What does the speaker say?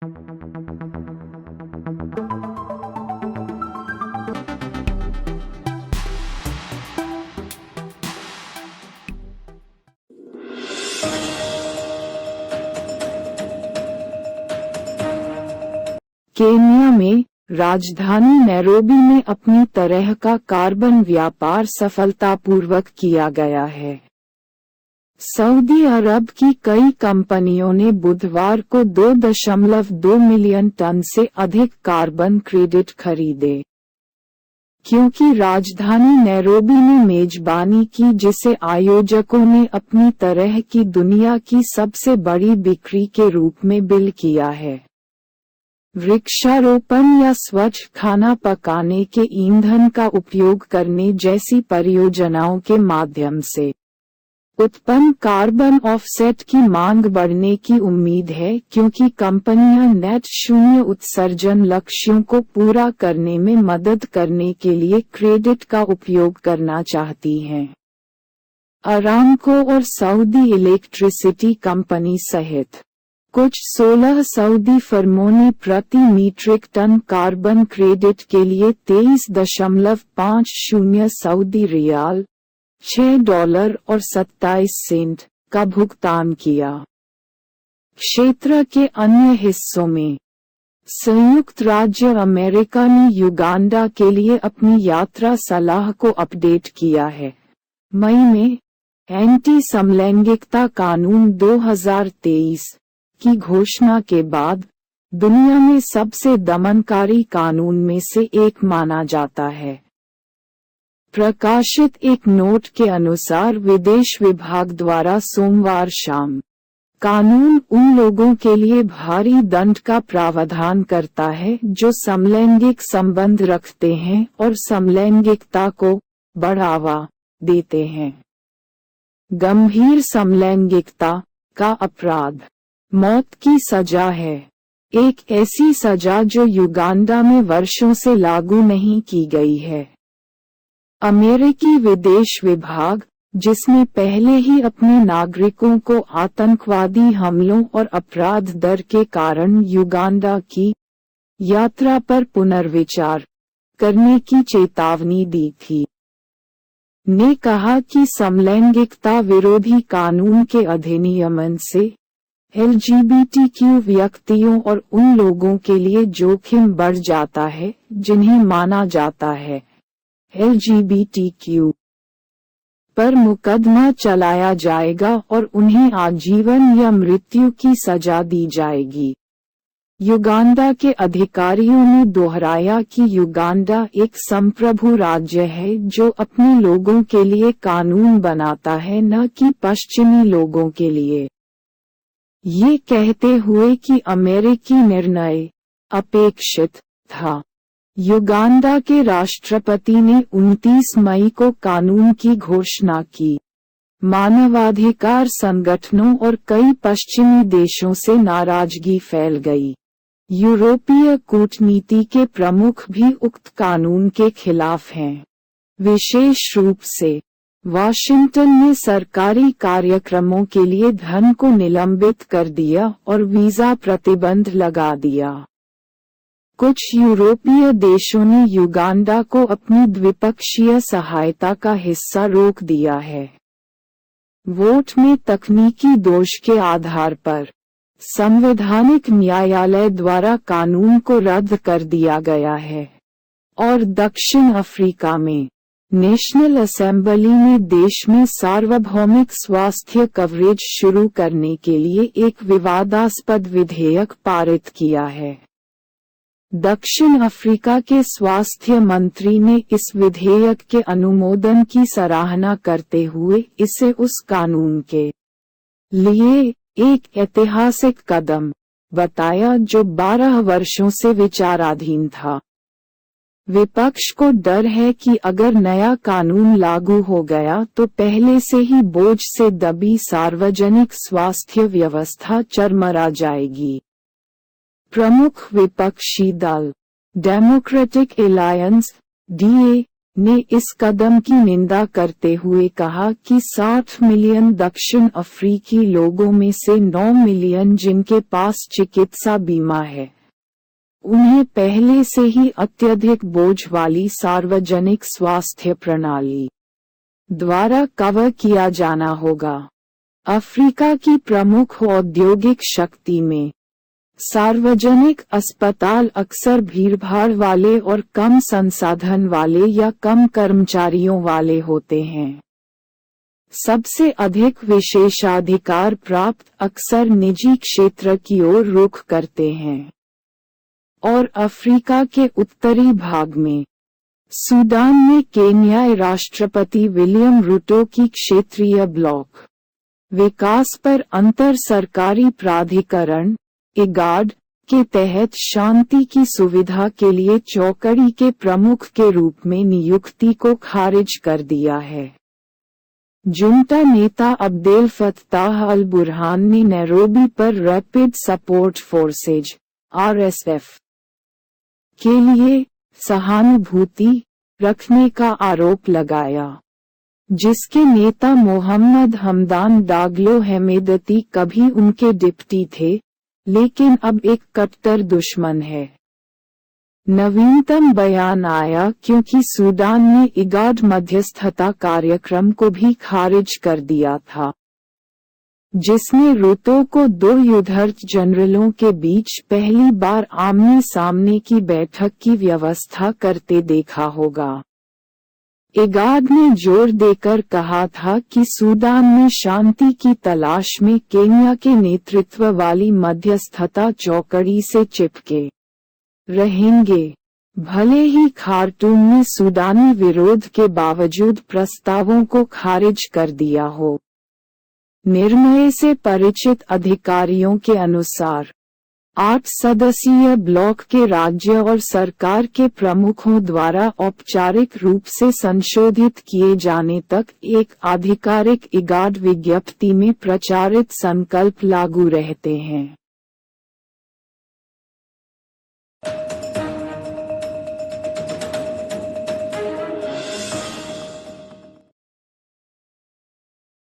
Kenya में राजधानी Nairobi में अपनी तरह का कार्बन व्यापार सफलतापूर्वक किया गया है। सऊदी अरब की कई कंपनियों ने बुधवार को 2.2 मिलियन टन से अधिक कार्बन क्रेडिट खरीदे, क्योंकि राजधानी नैरोबी ने मेजबानी की, जिसे आयोजकों ने अपनी तरह की दुनिया की सबसे बड़ी बिक्री के रूप में बिल किया है। वृक्षारोपण या स्वच्छ खाना पकाने के ईंधन का उपयोग करने जैसी परियोजनाओं के माध्यम से उत्पन्न कार्बन ऑफसेट की मांग बढ़ने की उम्मीद है, क्योंकि कंपनियां नेट शून्य उत्सर्जन लक्ष्यों को पूरा करने में मदद करने के लिए क्रेडिट का उपयोग करना चाहती हैं। अरामको और सऊदी इलेक्ट्रिसिटी कंपनी सहित कुछ 16 सऊदी फर्मों ने प्रति मीट्रिक टन कार्बन क्रेडिट के लिए 23.50 सऊदी रियाल $6.27 का भुगतान किया। क्षेत्र के अन्य हिस्सों में संयुक्त राज्य अमेरिका ने युगांडा के लिए अपनी यात्रा सलाह को अपडेट किया है। मई में एंटी समलैंगिकता कानून 2023 की घोषणा के बाद दुनिया में सबसे दमनकारी कानून में से एक माना जाता है। प्रकाशित एक नोट के अनुसार विदेश विभाग द्वारा सोमवार शाम कानून उन लोगों के लिए भारी दंड का प्रावधान करता है जो समलैंगिक संबंध रखते हैं और समलैंगिकता को बढ़ावा देते हैं। गंभीर समलैंगिकता का अपराध मौत की सजा है, एक ऐसी सजा जो युगांडा में वर्षों से लागू नहीं की गई है। अमेरिकी विदेश विभाग, जिसने पहले ही अपने नागरिकों को आतंकवादी हमलों और अपराध दर के कारण युगांडा की यात्रा पर पुनर्विचार करने की चेतावनी दी थी, ने कहा कि समलैंगिकता विरोधी कानून के अधिनियमन से LGBTQ व्यक्तियों और उन लोगों के लिए जोखिम बढ़ जाता है जिन्हें माना जाता है LGBTQ पर मुकदमा चलाया जाएगा और उन्हें आजीवन या मृत्यु की सजा दी जाएगी। युगांडा के अधिकारियों ने दोहराया कि युगांडा एक संप्रभु राज्य है जो अपने लोगों के लिए कानून बनाता है, न कि पश्चिमी लोगों के लिए। ये कहते हुए कि अमेरिकी निर्णय अपेक्षित था, युगांडा के राष्ट्रपति ने 29 मई को कानून की घोषणा की। मानवाधिकार संगठनों और कई पश्चिमी देशों से नाराजगी फैल गई। यूरोपीय कूटनीति के प्रमुख भी उक्त कानून के खिलाफ हैं। विशेष रूप से वाशिंगटन ने सरकारी कार्यक्रमों के लिए धन को निलंबित कर दिया और वीजा प्रतिबंध लगा दिया। कुछ यूरोपीय देशों ने युगांडा को अपनी द्विपक्षीय सहायता का हिस्सा रोक दिया है। वोट में तकनीकी दोष के आधार पर संवैधानिक न्यायालय द्वारा कानून को रद्द कर दिया गया है। और दक्षिण अफ्रीका में नेशनल असेंबली ने देश में सार्वभौमिक स्वास्थ्य कवरेज शुरू करने के लिए एक विवादास्पद विधेयक पारित किया है। दक्षिण अफ्रीका के स्वास्थ्य मंत्री ने इस विधेयक के अनुमोदन की सराहना करते हुए इसे उस कानून के लिए एक ऐतिहासिक कदम बताया जो 12 वर्षों से विचाराधीन था। विपक्ष को डर है कि अगर नया कानून लागू हो गया तो पहले से ही बोझ से दबी सार्वजनिक स्वास्थ्य व्यवस्था चरमरा जाएगी। प्रमुख विपक्षी दल डेमोक्रेटिक अलायंस (DA) ने इस कदम की निंदा करते हुए कहा कि 60 मिलियन दक्षिण अफ्रीकी लोगों में से 9 मिलियन जिनके पास चिकित्सा बीमा है, उन्हें पहले से ही अत्यधिक बोझ वाली सार्वजनिक स्वास्थ्य प्रणाली द्वारा कवर किया जाना होगा। अफ्रीका की प्रमुख औद्योगिक शक्ति में सार्वजनिक अस्पताल अक्सर भीड़भाड़ वाले और कम संसाधन वाले या कम कर्मचारियों वाले होते हैं। सबसे अधिक विशेषाधिकार प्राप्त अक्सर निजी क्षेत्र की ओर रुख करते हैं। और अफ्रीका के उत्तरी भाग में सूडान में केन्याई राष्ट्रपति विलियम रूटो की क्षेत्रीय ब्लॉक विकास पर अंतर सरकारी प्राधिकरण इगाड के तहत शांति की सुविधा के लिए चौकड़ी के प्रमुख के रूप में नियुक्ति को खारिज कर दिया है। जुंटा नेता अब्देल फत्ताह अल बुरहान ने नैरोबी पर रैपिड सपोर्ट फोर्सेज (RSF) के लिए सहानुभूति रखने का आरोप लगाया, जिसके नेता मोहम्मद हमदान दागलो हेमेदती कभी उनके डिप्टी थे, लेकिन अब एक कट्टर दुश्मन है। नवीनतम बयान आया क्योंकि सूडान ने इगाड मध्यस्थता कार्यक्रम को भी खारिज कर दिया था, जिसने रूतो को 2 युद्धरत जनरलों के बीच पहली बार आमने सामने की बैठक की व्यवस्था करते देखा होगा। इगाड ने जोर देकर कहा था कि सूडान में शांति की तलाश में केन्या के नेतृत्व वाली मध्यस्थता चौकड़ी से चिपके रहेंगे, भले ही खार्टूम ने सूडानी विरोध के बावजूद प्रस्तावों को खारिज कर दिया हो। निर्णय से परिचित अधिकारियों के अनुसार 8 सदस्यीय ब्लॉक के राज्य और सरकार के प्रमुखों द्वारा औपचारिक रूप से संशोधित किए जाने तक एक आधिकारिक इगाड विज्ञप्ति में प्रचारित संकल्प लागू रहते हैं।